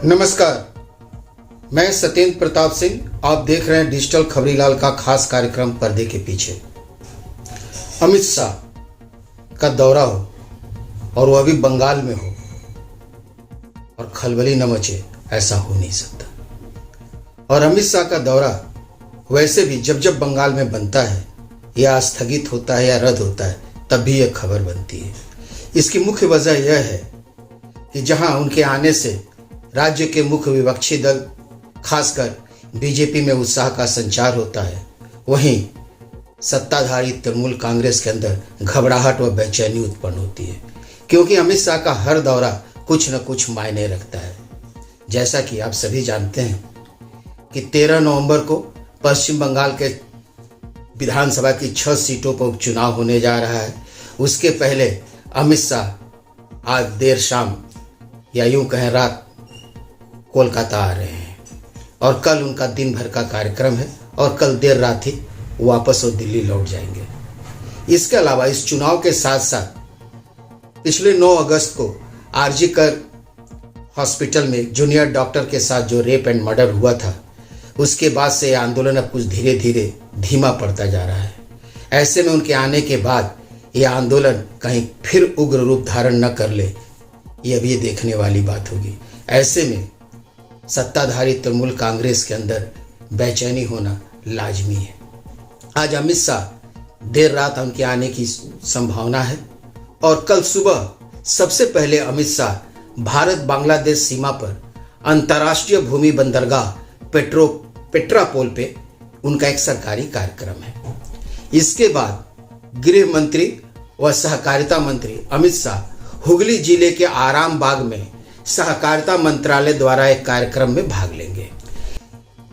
नमस्कार, मैं सत्येंद्र प्रताप सिंह। आप देख रहे हैं डिजिटल खबरीलाल का खास कार्यक्रम पर्दे के पीछे। अमित शाह का दौरा हो और वह भी बंगाल में हो और खलबली न मचे, ऐसा हो नहीं सकता। और अमित शाह का दौरा वैसे भी जब जब बंगाल में बनता है या स्थगित होता है या रद्द होता है, तब भी यह खबर बनती है। इसकी मुख्य वजह यह है कि जहां उनके आने से राज्य के मुख्य विपक्षी दल खासकर बीजेपी में उत्साह का संचार होता है, वहीं सत्ताधारी तृणमूल कांग्रेस के अंदर घबराहट व बेचैनी उत्पन्न होती है, क्योंकि अमित शाह का हर दौरा कुछ न कुछ मायने रखता है। जैसा कि आप सभी जानते हैं कि 13 नवंबर को पश्चिम बंगाल के विधानसभा की 6 सीटों पर उपचुनाव होने जा रहा है। उसके पहले अमित शाह आज देर शाम या यूं कहें रात कोलकाता आ रहे हैं और कल उनका दिन भर का कार्यक्रम है और कल देर रात ही वापस वो दिल्ली लौट जाएंगे। इसके अलावा इस चुनाव के साथ साथ पिछले 9 अगस्त को आरजी कर हॉस्पिटल में जूनियर डॉक्टर के साथ जो रेप एंड मर्डर हुआ था, उसके बाद से यह आंदोलन अब कुछ धीरे धीरे धीमा पड़ता जा रहा है। ऐसे में उनके आने के बाद यह आंदोलन कहीं फिर उग्र रूप धारण न कर ले, यह भी देखने वाली बात होगी। ऐसे में सत्ताधारी तृणमूल कांग्रेस के अंदर बेचैनी होना लाजमी है। आज अमित शाह देर रात उनके आने की संभावना है और कल सुबह सबसे पहले अमित शाह भारत बांग्लादेश सीमा पर अंतर्राष्ट्रीय भूमि बंदरगाह पेट्रापोल पे उनका एक सरकारी कार्यक्रम है। इसके बाद गृह मंत्री व सहकारिता मंत्री अमित शाह हुगली जिले के आराम बाग में सहकारिता मंत्रालय द्वारा एक कार्यक्रम में भाग लेंगे।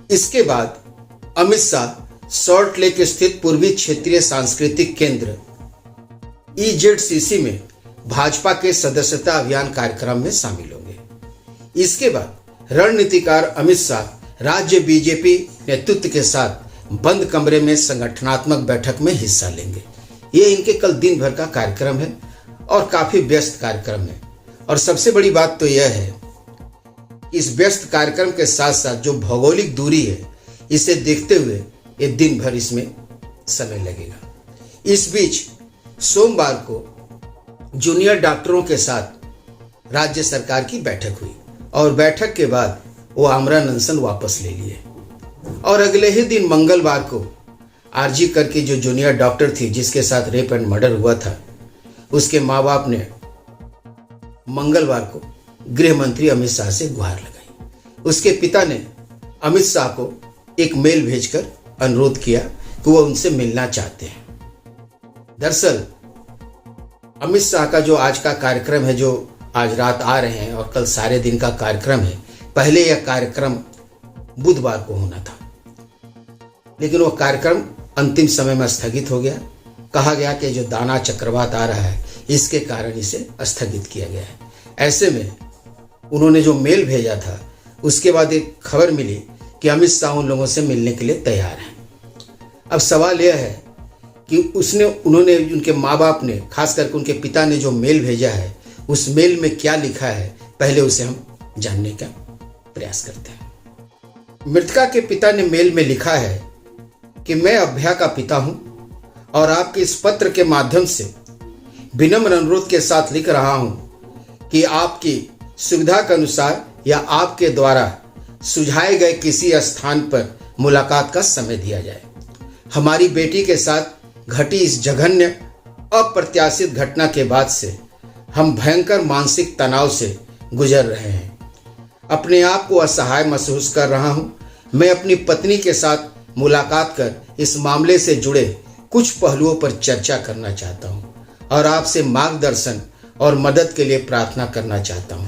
इसके बाद अमित शाह सॉल्ट लेक स्थित पूर्वी क्षेत्रीय सांस्कृतिक केंद्र EZCC में भाजपा के सदस्यता अभियान कार्यक्रम में शामिल होंगे। इसके बाद रणनीतिकार अमित शाह राज्य बीजेपी नेतृत्व के साथ बंद कमरे में संगठनात्मक बैठक में हिस्सा लेंगे। ये इनके कल दिन भर का कार्यक्रम है और काफी व्यस्त कार्यक्रम है। और सबसे बड़ी बात तो यह है कि इस व्यस्त कार्यक्रम के साथ साथ जो भौगोलिक दूरी है, इसे देखते हुए ये दिन भर इसमें समय लगेगा। इस बीच सोमवार को जूनियर डॉक्टरों के साथ राज्य सरकार की बैठक हुई और बैठक के बाद वो आमरण अनशन वापस ले लिए और अगले ही दिन मंगलवार को आरजी कर की जो जूनियर डॉक्टर थी जिसके साथ रेप एंड मर्डर हुआ था, उसके माँ बाप ने मंगलवार को गृह मंत्री अमित शाह से गुहार लगाई। उसके पिता ने अमित शाह को एक मेल भेजकर अनुरोध किया कि वह उनसे मिलना चाहते हैं। दरअसल अमित शाह का जो आज का कार्यक्रम है, जो आज रात आ रहे हैं और कल सारे दिन का कार्यक्रम है, पहले यह कार्यक्रम बुधवार को होना था, लेकिन वह कार्यक्रम अंतिम समय में स्थगित हो गया। कहा गया कि जो दाना चक्रवात आ रहा है, इसके कारण इसे स्थगित किया गया है। ऐसे में उन्होंने जो मेल भेजा था, उसके बाद एक खबर मिली कि अमित शाह उन लोगों से मिलने के लिए तैयार हैं। अब सवाल यह है कि उन्होंने उनके माँ बाप ने, खास करके उनके पिता ने जो मेल भेजा है, उस मेल में क्या लिखा है, पहले उसे हम जानने का प्रयास करते हैं। मृतका के पिता ने मेल में लिखा है कि मैं अभ्या का पिता हूं और आपके इस पत्र के माध्यम से विनम्र अनुरोध के साथ लिख रहा हूं कि आपकी सुविधा के अनुसार या आपके द्वारा सुझाए गए किसी स्थान पर मुलाकात का समय दिया जाए। हमारी बेटी के साथ घटी इस जघन्य अप्रत्याशित घटना के बाद से हम भयंकर मानसिक तनाव से गुजर रहे हैं। अपने आप को असहाय महसूस कर रहा हूं। मैं अपनी पत्नी के साथ मुलाकात कर इस मामले से जुड़े कुछ पहलुओं पर चर्चा करना चाहता हूं और आपसे मार्गदर्शन और मदद के लिए प्रार्थना करना चाहता हूं।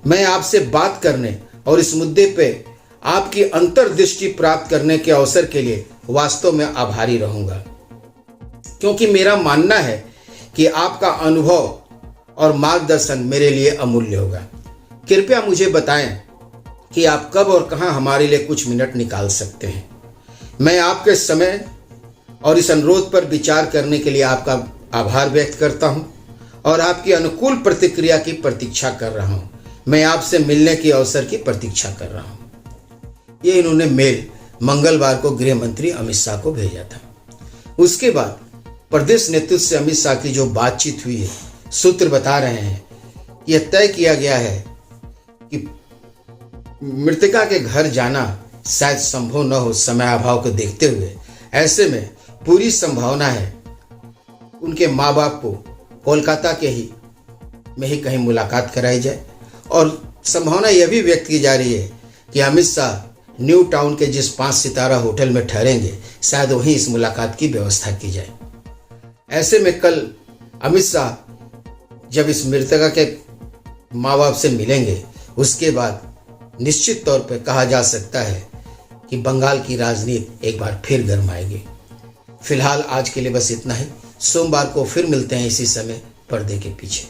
मैं आपसे बात करने और इस मुद्दे पे आपकी अंतर्दृष्टि प्राप्त करने के अवसर के लिए वास्तव में आभारी रहूंगा, क्योंकि मेरा मानना है कि आपका अनुभव और मार्गदर्शन मेरे लिए अमूल्य होगा। कृपया मुझे बताएं कि आप कब और कहां हमारे लिए कुछ मिनट निकाल सकते हैं। मैं आपके समय और इस अनुरोध पर विचार करने के लिए आपका आभार व्यक्त करता हूं और आपकी अनुकूल प्रतिक्रिया की प्रतीक्षा कर रहा हूं। मैं आपसे मिलने की अवसर की प्रतीक्षा कर रहा हूं। ये इन्होंने मेल मंगलवार को गृह मंत्री अमित शाह को भेजा था। उसके बाद प्रदेश नेतृत्व से अमित शाह की जो बातचीत हुई है, सूत्र बता रहे हैं कि यह तय किया गया है कि मृतका के घर जाना शायद संभव न हो समय अभाव को देखते हुए। ऐसे में पूरी संभावना है उनके माँ बाप को कोलकाता के ही में ही कहीं मुलाकात कराई जाए, और संभावना यह भी व्यक्त की जा रही है कि अमित शाह न्यू टाउन के जिस 5 सितारा होटल में ठहरेंगे शायद वहीं इस मुलाकात की व्यवस्था की जाए। ऐसे में कल अमित शाह जब इस मृतका के माँ बाप से मिलेंगे, उसके बाद निश्चित तौर पर कहा जा सकता है कि बंगाल की राजनीति एक बार फिर गर्म आएगी। फिलहाल आज के लिए बस इतना ही। सोमवार को फिर मिलते हैं इसी समय पर्दे के पीछे।